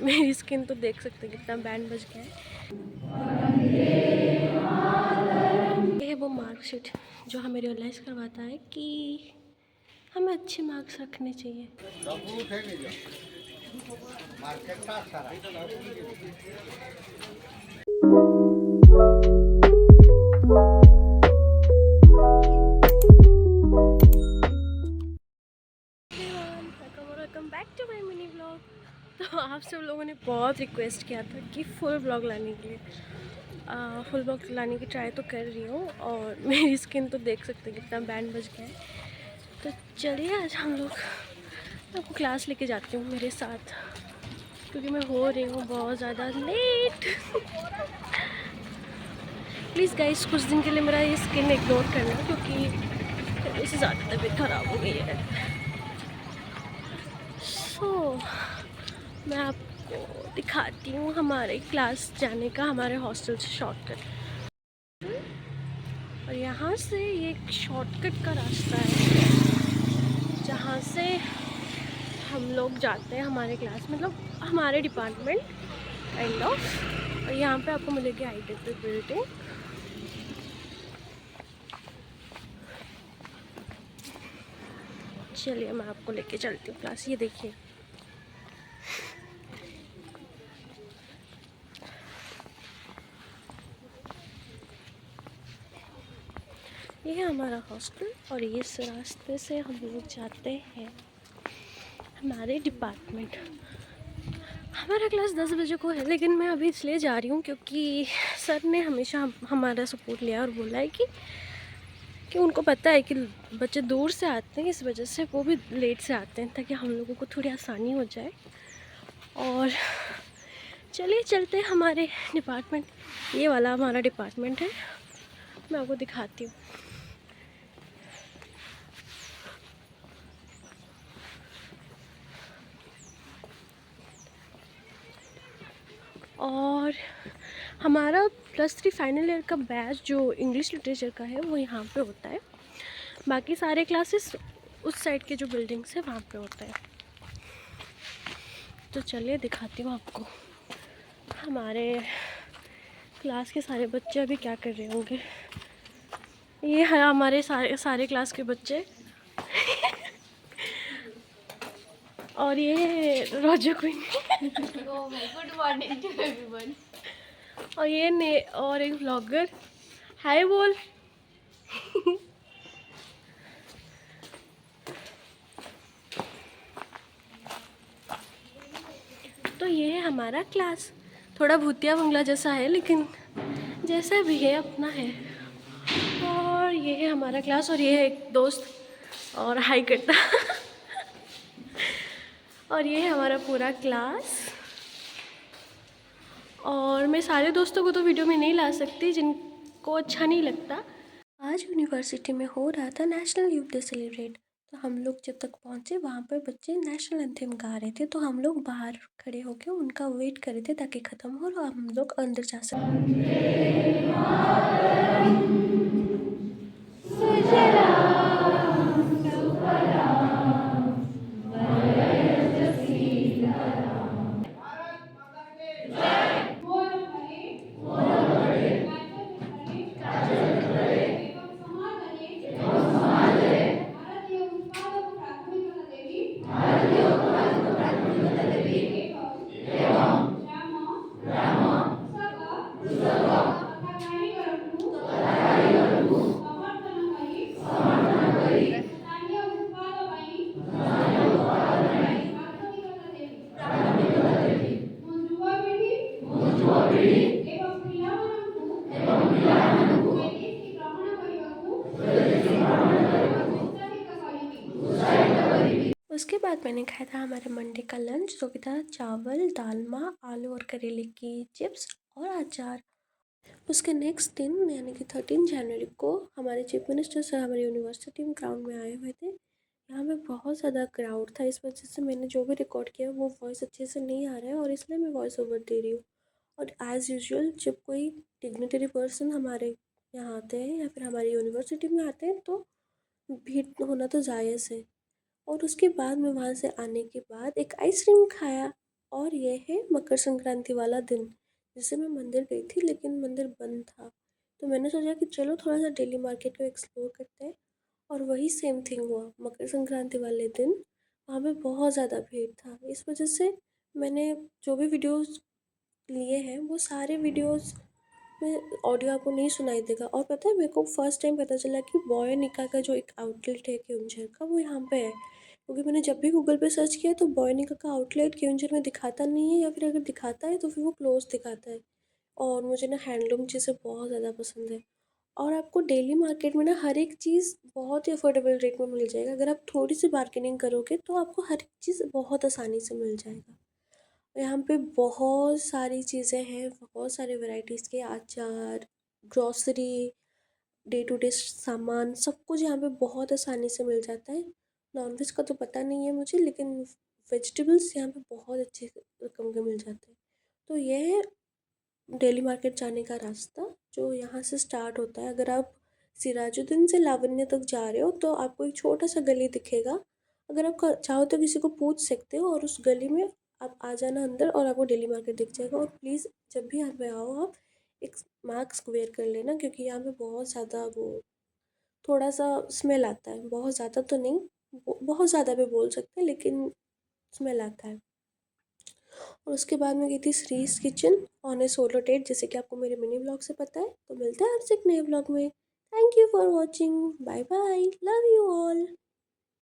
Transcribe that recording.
मेरी स्किन तो देख सकते हैं कितना बैंड बज गया है। ये है वो मार्कशीट जो हमें रियलाइज़ करवाता है कि हमें अच्छे मार्क्स रखने चाहिए। Welcome back to my mini vlog. तो आप सब लोगों ने बहुत रिक्वेस्ट किया था कि फुल व्लॉग लाने के लिए। फुल व्लॉग लाने की ट्राई तो कर रही हूँ और मेरी स्किन तो देख सकते हैं कितना बैंड बज गया है। तो चलिए आज हम लोग आपको क्लास लेके जाती हूँ मेरे साथ, क्योंकि मैं हो रही हूँ बहुत ज़्यादा लेट। प्लीज़ गाइस कुछ दिन के लिए मेरा ये स्किन इग्नोर करना, क्योंकि इससे ज़्यादा तबीयत ख़राब हो गई है। मैं आपको दिखाती हूँ हमारे क्लास जाने का हमारे हॉस्टल से शॉर्टकट। और यहाँ से ये एक शॉर्टकट का रास्ता है जहाँ से हम लोग जाते हैं हमारे क्लास, मतलब हमारे डिपार्टमेंट काइंड ऑफ। और यहाँ पे आपको मिलेगी आई-टेक बिल्डिंग। चलिए मैं आपको लेके चलती हूँ क्लास। ये देखिए, ये है हमारा हॉस्टल और इस रास्ते से हम लोग जाते हैं हमारे डिपार्टमेंट। हमारा क्लास 10 बजे को है, लेकिन मैं अभी इसलिए जा रही हूँ क्योंकि सर ने हमेशा हमारा सपोर्ट लिया और बोला है कि उनको पता है कि बच्चे दूर से आते हैं, इस वजह से वो भी लेट से आते हैं ताकि हम लोगों को थोड़ी आसानी हो जाए। और चलिए चलते हैं हमारे डिपार्टमेंट। ये वाला हमारा डिपार्टमेंट है, मैं आपको दिखाती हूँ। और हमारा +3 फाइनल ईयर का बैच जो इंग्लिश लिटरेचर का है वो यहाँ पे होता है। बाकी सारे क्लासेस उस साइड के जो बिल्डिंग्स है वहाँ पे होता है। तो चलिए दिखाती हूँ आपको हमारे क्लास के सारे बच्चे अभी क्या कर रहे होंगे। ये है हमारे सारे क्लास के बच्चे। और ये Roger Queen. Good morning to everyone. और ये ने और एक व्लॉगर। हाय बोल। तो ये है हमारा क्लास। थोड़ा भूतिया बंगला जैसा है, लेकिन जैसा भी है अपना है। और ये है हमारा क्लास और ये है एक दोस्त और हाई करता। और ये है हमारा पूरा क्लास। और मैं सारे दोस्तों को तो वीडियो में नहीं ला सकती जिनको अच्छा नहीं लगता। आज यूनिवर्सिटी में हो रहा था नेशनल यूथ डे सेलिब्रेट। तो हम लोग जब तक पहुँचे वहाँ पर बच्चे नेशनल एंथम गा रहे थे, तो हम लोग बाहर खड़े होकर उनका वेट कर रहे थे ताकि ख़त्म हो और हम लोग अंदर जा सकें। उसके बाद मैंने खाया था हमारे मंडे का लंच, जो कि था चावल, दालमा, आलू और करेले की चिप्स और अचार। उसके नेक्स्ट दिन यानी कि 13 जनवरी को हमारे चीफ मिनिस्टर सर हमारी यूनिवर्सिटी में ग्राउंड में आए हुए थे। यहाँ पे बहुत ज़्यादा क्राउड था, इस वजह से मैंने जो भी रिकॉर्ड किया वो वॉइस अच्छे से नहीं आ रहा है और इसलिए मैं वॉइस ओवर दे रही हूँ। और एज़ यूजुअल जब कोई डिग्निटरी पर्सन हमारे यहाँ आते हैं या फिर हमारी यूनिवर्सिटी में आते हैं तो भीड़ होना तो जायज़ है। और उसके बाद मैं वहाँ से आने के बाद एक आइसक्रीम खाया और ये है मकर संक्रांति वाला दिन। जैसे मैं मंदिर गई थी लेकिन मंदिर बंद था, तो मैंने सोचा कि चलो थोड़ा सा डेली मार्केट को एक्सप्लोर करते हैं। और वही सेम थिंग हुआ मकर संक्रांति वाले दिन। वहाँ पे बहुत ज़्यादा भीड़ था, इस वजह से मैंने जो भी वीडियोस लिए हैं वो सारे वीडियोस में ऑडियो आपको नहीं सुनाई देगा। और पता है, मेरे को फर्स्ट टाइम पता चला कि बॉयनिका का जो एक आउटलेट है केओंझर का, वो यहाँ पे है। क्योंकि मैंने जब भी गूगल पे सर्च किया तो बॉयनिका का आउटलेट केओंझर में दिखाता नहीं है, या फिर अगर दिखाता है तो फिर वो क्लोज दिखाता है। और मुझे ना हैंडलूम चीज़ें बहुत ज़्यादा पसंद है। और आपको डेली मार्केट में ना हर एक चीज़ बहुत ही अफोर्डेबल रेट में मिल जाएगा। अगर आप थोड़ी सी बार्गेनिंग करोगे तो आपको हर एक चीज़ बहुत आसानी से मिल जाएगा। यहाँ पे बहुत सारी चीज़ें हैं, बहुत सारे वैरायटीज़ के अचार, ग्रॉसरी, डे टू डे सामान, सब कुछ यहाँ पे बहुत आसानी से मिल जाता है। नॉनवेज का तो पता नहीं है मुझे, लेकिन वेजिटेबल्स यहाँ पे बहुत अच्छे रकम के मिल जाते हैं। तो ये है डेली मार्केट जाने का रास्ता, जो यहाँ से स्टार्ट होता है। अगर आप सिराजुद्दीन से लावण्य तक जा रहे हो तो आपको एक छोटा सा गली दिखेगा। अगर आप चाहो तो किसी को पूछ सकते हो, और उस गली में आप आ जाना अंदर और आपको डेली मार्केट दिख जाएगा। और प्लीज़ जब भी यहाँ पे आओ आप एक मास्क वेयर कर लेना, क्योंकि यहाँ पे बहुत ज़्यादा वो थोड़ा सा स्मेल आता है। बहुत ज़्यादा तो नहीं, बहुत ज़्यादा भी बोल सकते हैं, लेकिन स्मेल आता है। और उसके बाद मैं गई थी Shree's kitchen on a solo date, जैसे कि आपको मेरे मिनी ब्लॉग से पता है। तो मिलते हैं आपसे एक नए ब्लॉग में। Thank you for watching, bye bye, love you all.